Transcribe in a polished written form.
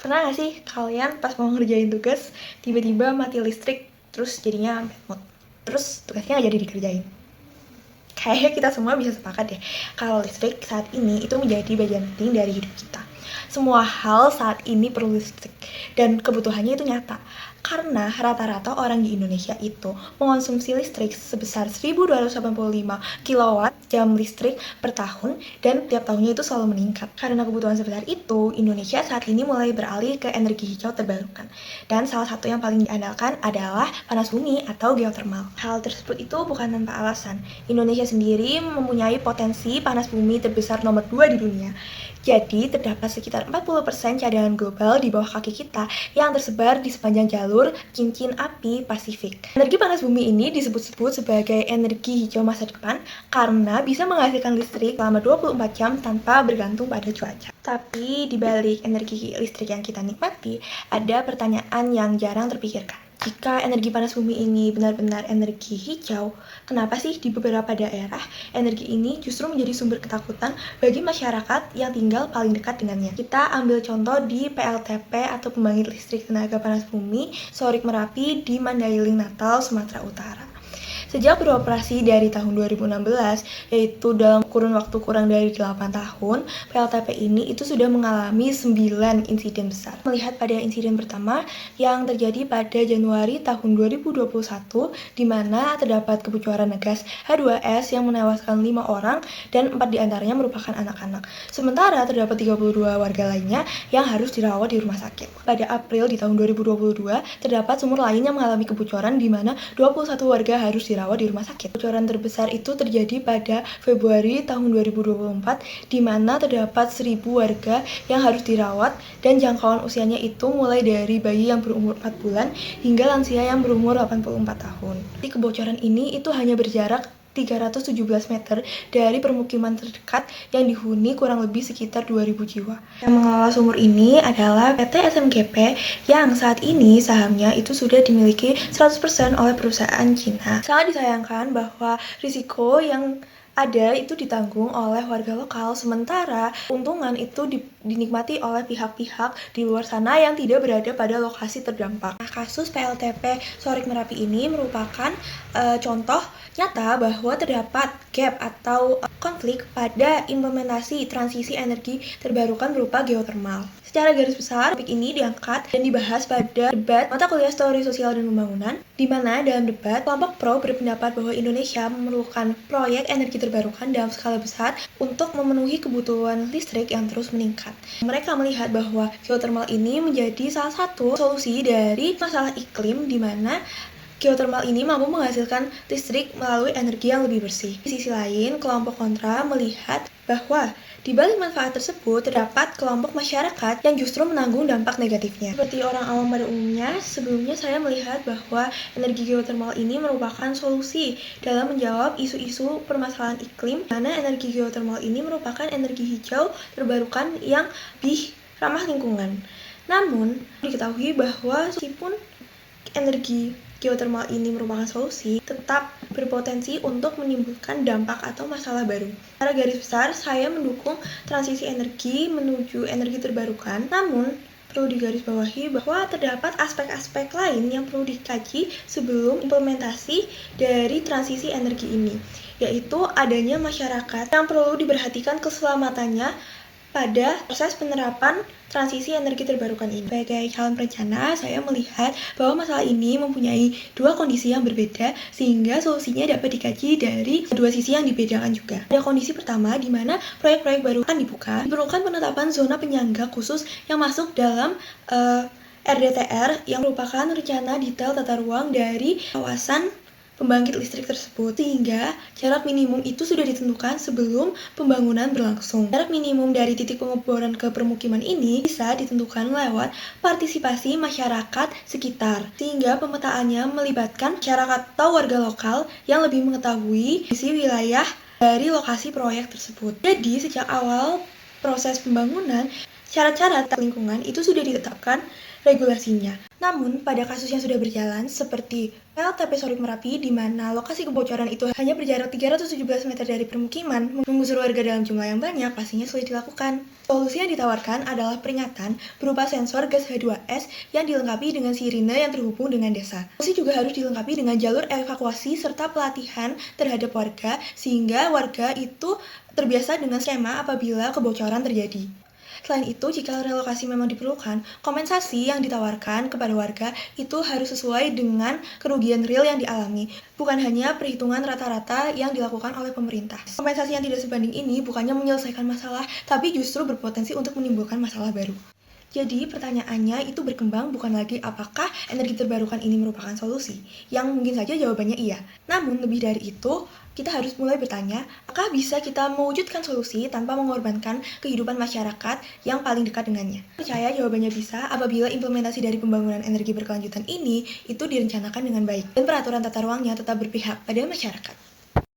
Pernah gak sih kalian pas mau ngerjain tugas, tiba-tiba mati listrik, terus jadinya bad mood, terus tugasnya gak jadi dikerjain? Kayaknya kita semua bisa sepakat ya, kalau listrik saat ini itu menjadi bagian penting dari hidup kita. Semua hal saat ini perlu listrik, dan kebutuhannya itu nyata. Karena rata-rata orang di Indonesia itu mengonsumsi listrik sebesar 1.285 kWh jam listrik per tahun, dan tiap tahunnya itu selalu meningkat. Karena kebutuhan sebesar itu, Indonesia saat ini mulai beralih ke energi hijau terbarukan. Dan salah satu yang paling diandalkan adalah panas bumi atau geothermal. Hal tersebut itu bukan tanpa alasan. Indonesia sendiri mempunyai potensi panas bumi terbesar nomor 2 di dunia. Jadi, terdapat sekitar 40% cadangan global di bawah kaki kita yang tersebar di sepanjang jalur cincin api Pasifik. Energi panas bumi ini disebut-sebut sebagai energi hijau masa depan karena bisa menghasilkan listrik selama 24 jam tanpa bergantung pada cuaca. Tapi, di balik energi listrik yang kita nikmati, ada pertanyaan yang jarang terpikirkan. Jika energi panas bumi ini benar-benar energi hijau, kenapa sih di beberapa daerah energi ini justru menjadi sumber ketakutan bagi masyarakat yang tinggal paling dekat dengannya? Kita ambil contoh di PLTP atau Pembangkit Listrik Tenaga Panas Bumi Sorik Merapi di Mandailing, Natal, Sumatera Utara. Sejak beroperasi dari tahun 2016, yaitu dalam kurun waktu kurang dari 8 tahun, PLTP ini itu sudah mengalami 9 insiden besar. Melihat pada insiden pertama yang terjadi pada Januari tahun 2021, di mana terdapat kebocoran gas H2S yang menewaskan 5 orang dan 4 diantaranya merupakan anak-anak. Sementara terdapat 32 warga lainnya yang harus dirawat di rumah sakit. Pada April di tahun 2022, terdapat sumur lain yang mengalami kebocoran di mana 21 warga harus dirawat di rumah sakit. Bocoran terbesar itu terjadi pada Februari tahun 2024, di mana terdapat 1.000 warga yang harus dirawat dan jangkauan usianya itu mulai dari bayi yang berumur 4 bulan hingga lansia yang berumur 84 tahun. Kebocoran ini itu hanya berjarak 317 meter dari permukiman terdekat yang dihuni kurang lebih sekitar 2.000 jiwa. Yang mengelola sumur ini adalah PT SMGP yang saat ini sahamnya itu sudah dimiliki 100% oleh perusahaan Cina. Sangat disayangkan bahwa risiko yang ada itu ditanggung oleh warga lokal, sementara keuntungan itu dinikmati oleh pihak-pihak di luar sana yang tidak berada pada lokasi terdampak. Nah, kasus PLTP Sorik Merapi ini merupakan contoh nyata bahwa terdapat gap atau konflik pada implementasi transisi energi terbarukan berupa geothermal. Secara garis besar, topik ini diangkat dan dibahas pada debat mata kuliah Teori Sosial dan Pembangunan, di mana dalam debat, kelompok pro berpendapat bahwa Indonesia memerlukan proyek energi terbarukan dalam skala besar untuk memenuhi kebutuhan listrik yang terus meningkat. Mereka melihat bahwa geothermal ini menjadi salah satu solusi dari masalah iklim, di mana geothermal ini mampu menghasilkan listrik melalui energi yang lebih bersih. Di sisi lain, kelompok kontra melihat bahwa di balik manfaat tersebut terdapat kelompok masyarakat yang justru menanggung dampak negatifnya. Seperti orang awam pada umumnya, sebelumnya saya melihat bahwa energi geothermal ini merupakan solusi dalam menjawab isu-isu permasalahan iklim, karena energi geothermal ini merupakan energi hijau terbarukan yang lebih ramah lingkungan. Namun, diketahui bahwa meskipun energi geothermal ini merupakan solusi, tetap berpotensi untuk menimbulkan dampak atau masalah baru. Secara garis besar, saya mendukung transisi energi menuju energi terbarukan, namun perlu digarisbawahi bahwa terdapat aspek-aspek lain yang perlu dikaji sebelum implementasi dari transisi energi ini, yaitu adanya masyarakat yang perlu diperhatikan keselamatannya pada proses penerapan transisi energi terbarukan ini. Sebagai calon perencana, saya melihat bahwa masalah ini mempunyai dua kondisi yang berbeda, sehingga solusinya dapat dikaji dari dua sisi yang dibedakan juga. Ada kondisi pertama, di mana proyek-proyek baru akan dibuka, diperlukan penetapan zona penyangga khusus yang masuk dalam RDTR, yang merupakan rencana detail tata ruang dari kawasan pembangkit listrik tersebut, sehingga jarak minimum itu sudah ditentukan sebelum pembangunan berlangsung. Jarak minimum dari titik pengeboran ke permukiman ini bisa ditentukan lewat partisipasi masyarakat sekitar, sehingga pemetaannya melibatkan masyarakat atau warga lokal yang lebih mengetahui kondisi wilayah dari lokasi proyek tersebut. Jadi, sejak awal proses pembangunan, Syarat-syarat lingkungan itu sudah ditetapkan regulasinya. Namun, pada kasus yang sudah berjalan, seperti PLTP Sorik Merapi, di mana lokasi kebocoran itu hanya berjarak 317 meter dari permukiman, mengusir warga dalam jumlah yang banyak, pastinya sulit dilakukan. Solusi yang ditawarkan adalah peringatan berupa sensor gas H2S yang dilengkapi dengan sirine yang terhubung dengan desa. Solusi juga harus dilengkapi dengan jalur evakuasi serta pelatihan terhadap warga, sehingga warga itu terbiasa dengan skema apabila kebocoran terjadi. Selain itu, jika relokasi memang diperlukan, kompensasi yang ditawarkan kepada warga itu harus sesuai dengan kerugian real yang dialami, bukan hanya perhitungan rata-rata yang dilakukan oleh pemerintah. Kompensasi yang tidak sebanding ini bukannya menyelesaikan masalah, tapi justru berpotensi untuk menimbulkan masalah baru. Jadi pertanyaannya itu berkembang bukan lagi apakah energi terbarukan ini merupakan solusi, yang mungkin saja jawabannya iya. Namun lebih dari itu, kita harus mulai bertanya, apakah bisa kita mewujudkan solusi tanpa mengorbankan kehidupan masyarakat yang paling dekat dengannya? Percaya jawabannya bisa apabila implementasi dari pembangunan energi berkelanjutan ini itu direncanakan dengan baik dan peraturan tata ruangnya tetap berpihak pada masyarakat.